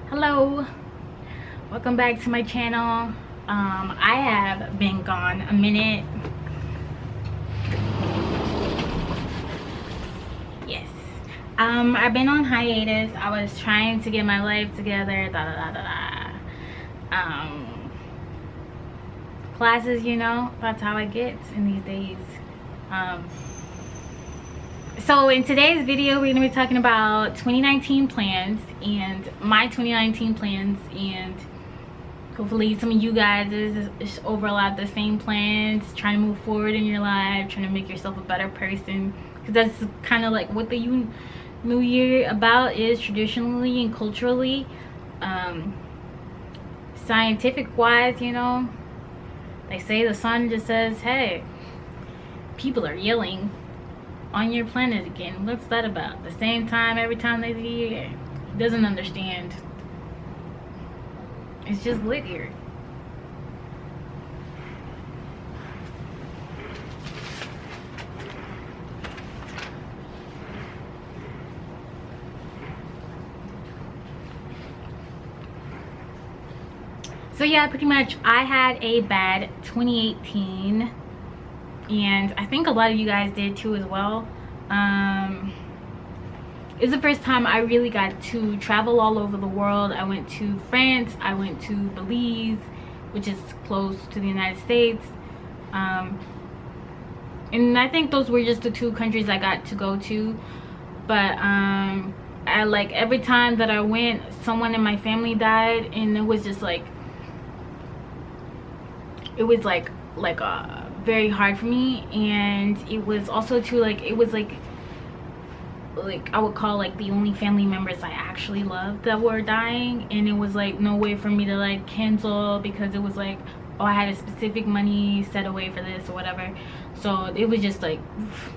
Hello, welcome back to my channel. I have been gone a minute. Yes. I've been on hiatus. I was trying to get my life together. Classes, that's how it gets in these days. So in today's video, we're gonna be talking about 2019 plans and my 2019 plans, and hopefully some of you guys is overlap the same plans, trying to move forward in your life, trying to make yourself a better person, because that's kind of like what the new year about is traditionally and culturally. Scientific wise, they say the sun just says, hey, people are yelling on your planet again. What's that about? The same time every time they see you. He doesn't understand. It's just lit here. So yeah, pretty much I had a bad 2018, and I think a lot of you guys did too as well. It's the first time I really got to travel all over the world. I went to France, I went to Belize, which is close to the United States, and I think those were just the two countries I got to go to. But I, like, every time that I went, someone in my family died, and it was just like, it was like very hard for me. And it was also too, like, it was like I would call like the only family members I actually loved that were dying, and it was like no way for me to like cancel, because it was like, oh, I had a specific money set away for this or whatever. So it was just like oof.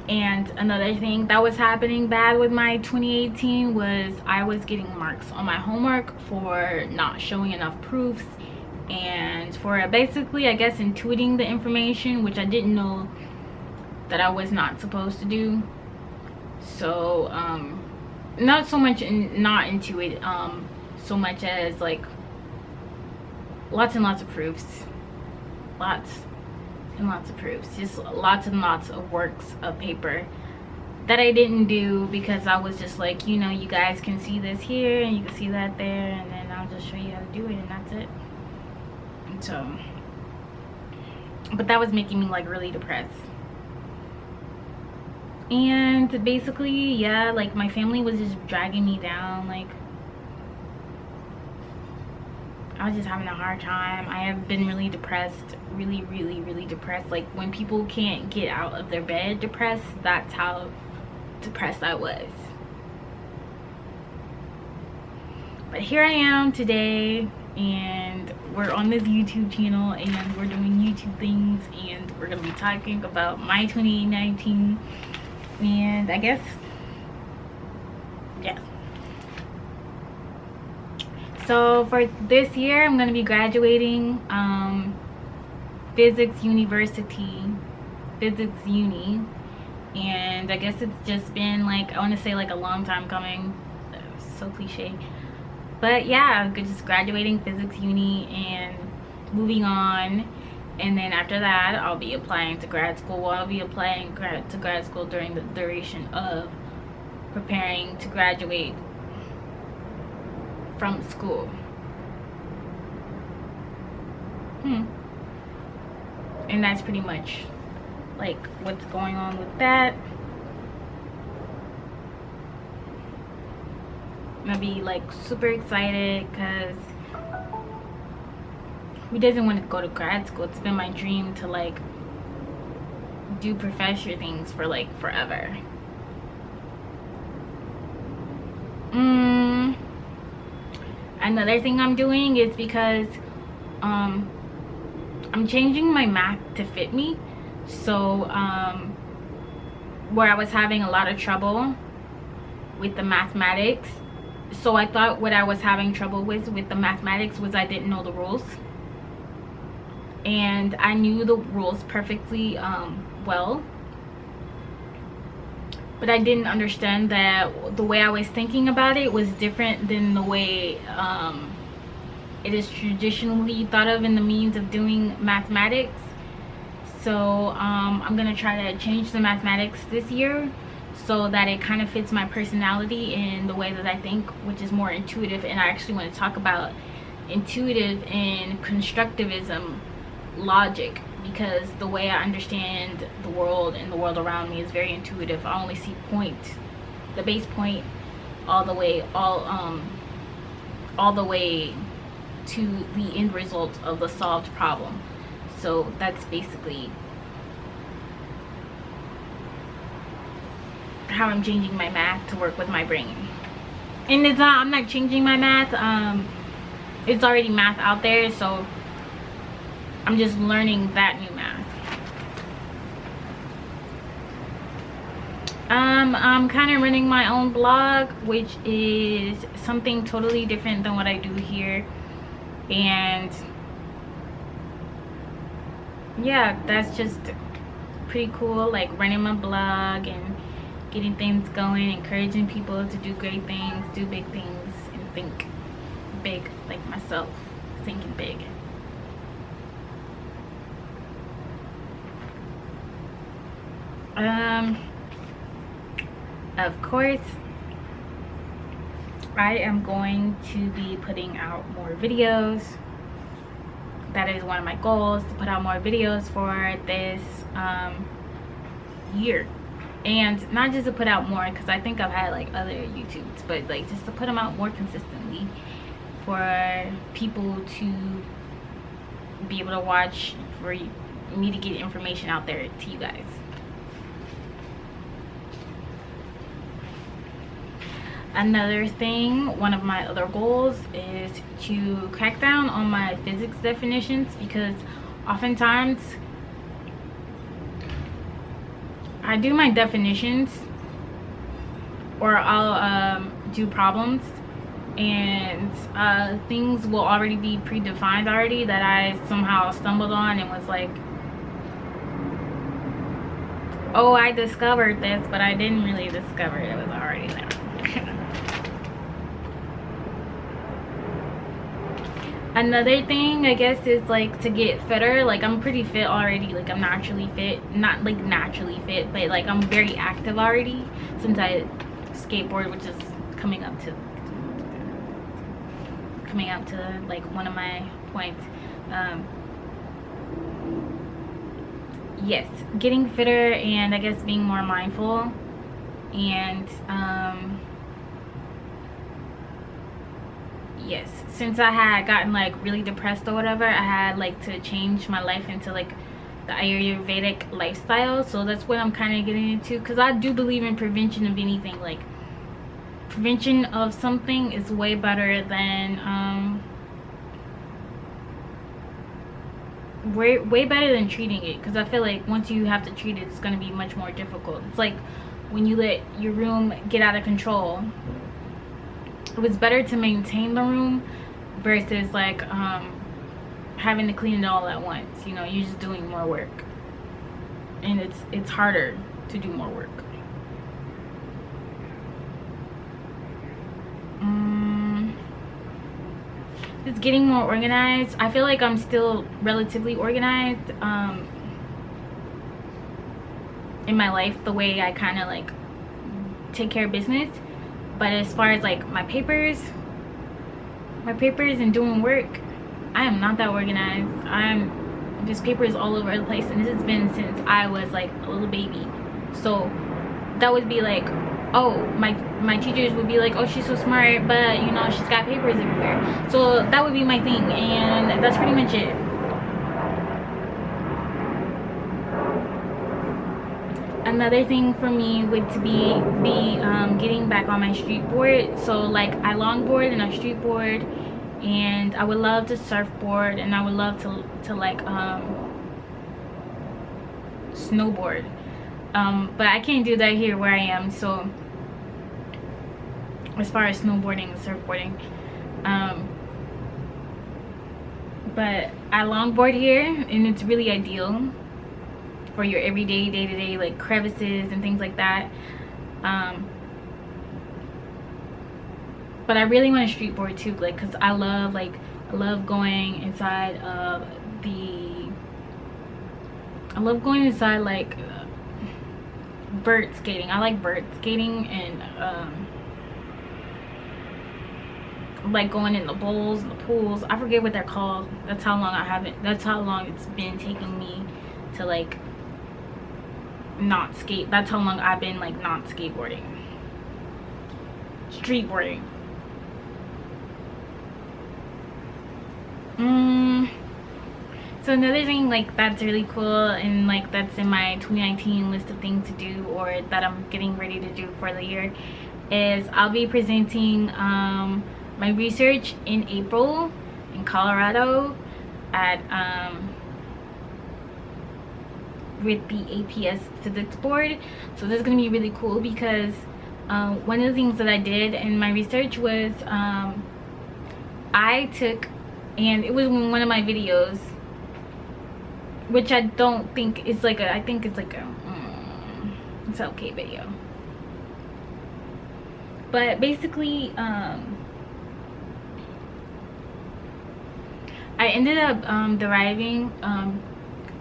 And another thing that was happening bad with my 2018 was I was getting marks on my homework for not showing enough proofs, and for basically, I guess, intuiting the information, which I didn't know that I was not supposed to do. So not so much not intuit, so much as like lots and lots of proofs, lots and lots of proofs, just lots and lots of works of paper that I didn't do, because I was just like, you guys can see this here and you can see that there, and then I'll just show you how to do it, and that's it. And so, but that was making me like really depressed. And basically, yeah, like my family was just dragging me down. Like, I was just having a hard time. I have been really depressed, really depressed. Like, when people can't get out of their bed depressed, that's how depressed I was. But here I am today, and we're on this YouTube channel, and we're doing YouTube things, and we're gonna be talking about my 2019. And I guess, yeah. So for this year, I'm going to be graduating physics university, physics uni. And I guess it's just been like, I want to say like a long time coming. So cliche. But yeah, just graduating physics uni and moving on. And then after that, I'll be applying to grad school. Well, I'll be applying to grad school during the duration of preparing to graduate from school. And that's pretty much like what's going on with that. I'm gonna be like super excited, because who doesn't want to go to grad school? It's been my dream to like do professor things for like forever. Another thing I'm doing is because I'm changing my math to fit me. So where I was having a lot of trouble with the mathematics, so I thought what I was having trouble with the mathematics was I didn't know the rules. And I knew the rules perfectly well, but I didn't understand that the way I was thinking about it was different than the way it is traditionally thought of in the means of doing mathematics. So I'm gonna try to change the mathematics this year so that it kind of fits my personality in the way that I think, which is more intuitive. And I actually want to talk about intuitive and constructivism logic, because the way I understand the world and the world around me is very intuitive. I only see the base point, all the way to the end result of the solved problem. So that's basically how I'm changing my math to work with my brain. And I'm not changing my math, it's already math out there, so I'm just learning that new math. I'm kind of running my own blog, which is something totally different than what I do here. And yeah, that's just pretty cool, like running my blog and getting things going, encouraging people to do great things, do big things, and think big, like myself, thinking big. Of course, I am going to be putting out more videos. That is one of my goals, to put out more videos for this year. And not just to put out more, because I think I've had like other YouTubes, but like just to put them out more consistently for people to be able to watch, for me to get information out there to you guys. Another thing, one of my other goals is to crack down on my physics definitions, because oftentimes I do my definitions, or I'll do problems, and things will already be predefined already that I somehow stumbled on and was like, oh, I discovered this, but I didn't really discover it. It was already there. Another thing, I guess, is like to get fitter. Like I'm pretty fit already, like I'm naturally fit, not like naturally fit, but like I'm very active already since I skateboard, which is coming up to like one of my points. Yes, getting fitter, and I guess being more mindful, and yes, since I had gotten like really depressed or whatever, I had like to change my life into like the Ayurvedic lifestyle. So that's what I'm kind of getting into, because I do believe in prevention of anything. Like prevention of something is way better than way better than treating it, because I feel like once you have to treat it, it's going to be much more difficult. It's like when you let your room get out of control, it was better to maintain the room versus like having to clean it all at once. You know, you're just doing more work, and it's harder to do more work. Just getting more organized. I feel like I'm still relatively organized in my life, the way I kind of like take care of business. But as far as like my papers and doing work, I am not that organized. I'm just papers all over the place, and this has been since I was like a little baby. So that would be like, oh, my teachers would be like, oh, she's so smart, but you know, she's got papers everywhere. So that would be my thing, and that's pretty much it. Another thing for me would to be getting back on my street board. So like I longboard and I street board, and I would love to surfboard, and I would love to like snowboard, but I can't do that here where I am. So as far as snowboarding and surfboarding, but I longboard here, and it's really ideal for your everyday day-to-day like crevices and things like that. But I really want to streetboard too, like, because I love going inside of like vert skating. I like vert skating, and like going in the bowls and the pools. I forget what they're called. That's how long it's been taking me to like not skate. That's how long I've been like not skateboarding. Streetboarding. So another thing like that's really cool, and like that's in my 2019 list of things to do, or that I'm getting ready to do for the year, is I'll be presenting my research in April in Colorado at with the APS physics board. So this is gonna be really cool because one of the things that I did in my research was I took, and it was in one of my videos, which I don't think is like a, I think it's like a it's an okay video, but basically I ended up deriving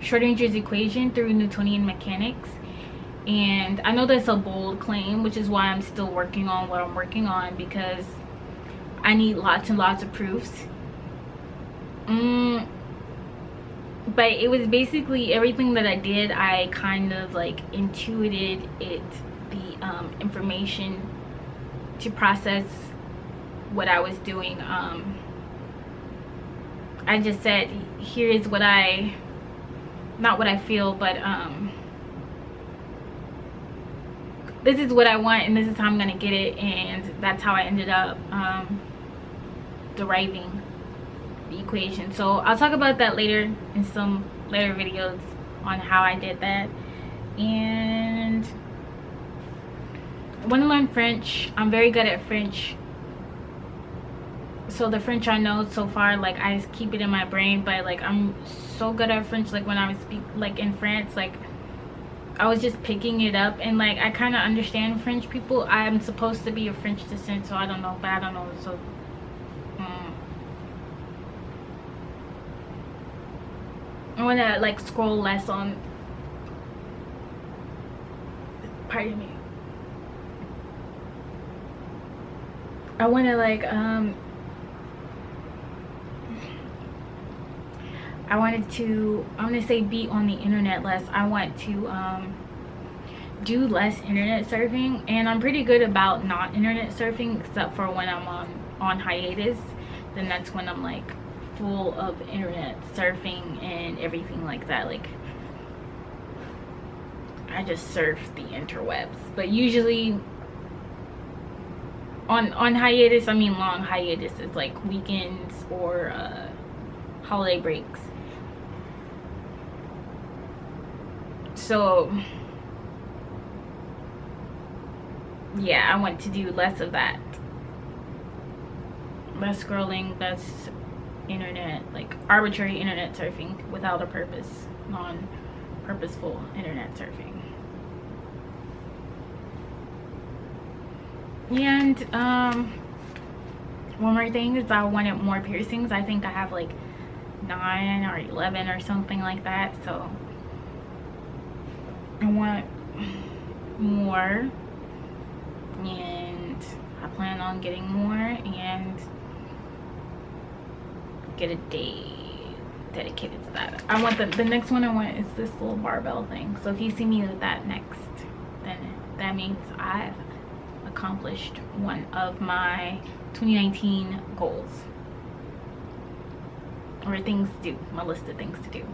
Schrodinger's equation through Newtonian mechanics. And I know that's a bold claim, which is why I'm still working on what I'm working on, because I need lots and lots of proofs. But it was basically everything that I did, I kind of like intuited it, the information to process what I was doing. I just said, here is what I, not what I feel, but this is what I want, and this is how I'm gonna get it. And that's how I ended up deriving the equation. So I'll talk about that later in some later videos on how I did that. And I want to learn French. I'm very good at French. So the French I know so far, like I just keep it in my brain, but like I'm so good at French, like when I was like in France, like I was just picking it up, and like I kind of understand French people. I'm supposed to be of French descent, so I don't know, but I don't know. So I want to like scroll less on, pardon me, I want to like I want to say be on the internet less. I want to do less internet surfing, and I'm pretty good about not internet surfing, except for when I'm on hiatus. Then that's when I'm like full of internet surfing and everything like that. Like I just surf the interwebs. But usually on hiatus, I mean long hiatus, it's like weekends or holiday breaks. So yeah, I want to do less of that, less scrolling, less internet, like arbitrary internet surfing without a purpose, non-purposeful internet surfing. And one more thing is I wanted more piercings. I think I have like 9 or 11 or something like that, so I want more, and I plan on getting more and get a day dedicated to that. I want the next one I want is this little barbell thing. So if you see me with that next, then that means I've accomplished one of my 2019 goals, or things to do, my list of things to do.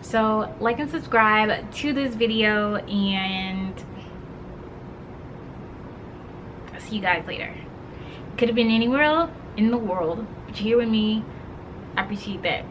So like and subscribe to this video, and I'll see you guys later. Could have been anywhere else in the world, but you're here with me. I appreciate that.